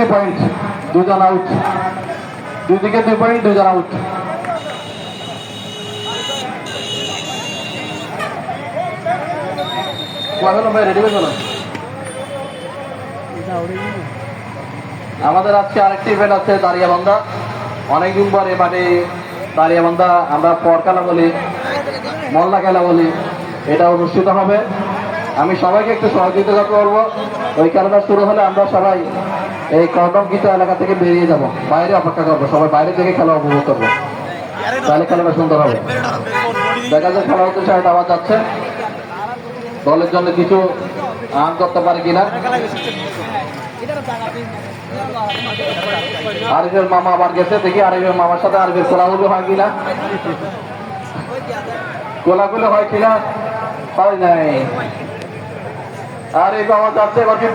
2 point, 2 জন out. 2 দিকে 2 point, 2 জন out. Ready হয়ে গেল। আমাদের আজকে আরেকটি ইভেন্ট আছে দাঁড়িয়াবান্ধা। অনেকদিন পর এ মাঠে দাঁড়িয়াবান্ধা আমরা পর খেলা বলি, মল্লা খেলা বলি, এটা অনুষ্ঠিত হবে। আমি সবাইকে একটু সহযোগিতা করবো। ওই খেলাটা শুরু হলে আমরা সবাই এই কর্ণমগীত এলাকা থেকে বেরিয়ে যাব, বাইরে অপেক্ষা করবো, সবাই বাইরে থেকে খেলা উপভোগ করবো, তাহলে খেলাটা সুন্দর হবে। দেখা যায় খেলা হতে সাইড আওয়াজ যাচ্ছে, দলের জন্য কিছু আর্ন করতে পারে কিনা। আরিফের মামা আবার গেছে, দেখি আরিফের মামার সাথে আরিফের কোলাগুলো হয় কিনা, কোলাগুলো হয় কিনা, হয় নাই। আর এই বাবা যাচ্ছে এবার